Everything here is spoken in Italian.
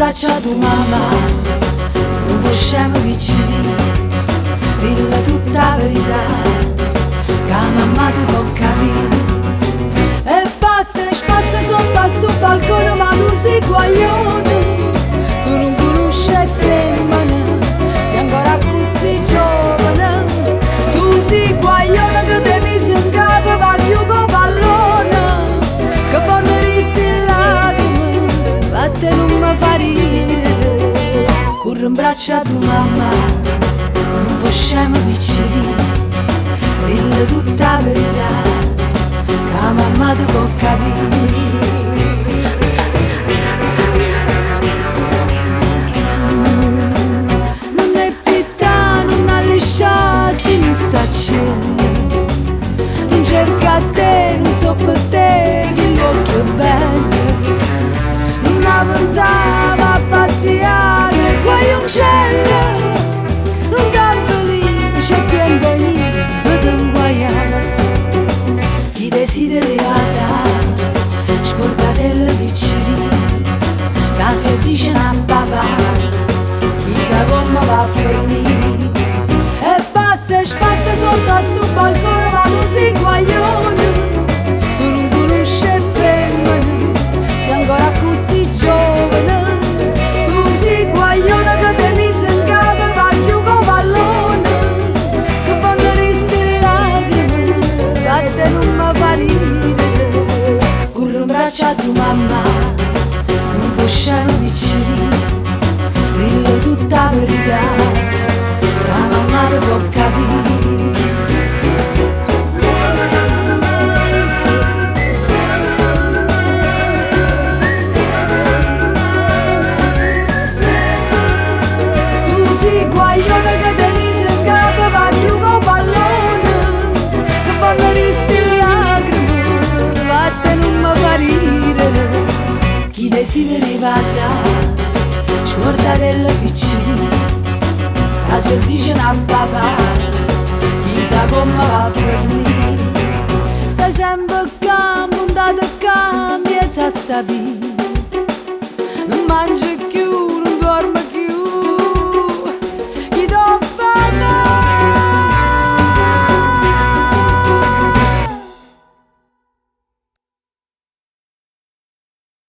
braccia tu mamma, non fosciamo vicini, dilla tutta la verità, che mamma ti può capire. E passa sotto a sto balcone, ma tu sei guaglione, tu non conosci femmine, sei ancora così giovane, tu sei guaglione che ti misi in capo, va più con pallone, che poi te non mi fa ridere, corro in braccio a tua mamma, non fosciamo vicini, dille tutta la verità, che mamma ti può capire. Non è pietà, non ha lisciato sti mustaccelli, non cerca a te, non so per te, che l'occhio è bello. Pensava a pazziare quei uccelli, non tan felice ti venire per guaiare. Chi desidera casa, scordatelle vicini, che si dice a papà, chissà come va a finire. E passa sotto a sto balcone, ma tu sei guaglione, tu non conosci femmine, sei ancora così giovane, tu sei guaglione che te misi in capo, va più con pallone, che vanno risti le lacrime, a te non mi fa ridere, corro in braccio a tua mamma, non fosciamo vicini, dille tutta la verità, che mamma ti può capire. Guaglione che te misi in capo, va più con pallone, che vanno risti le lacrime, a te non mi fa ridere. Chi desidera casa, scordatelle vicini, che se dice a papà, chissà come va a finire. Stai sempre qua, montata qua, in mezzo a sta vita,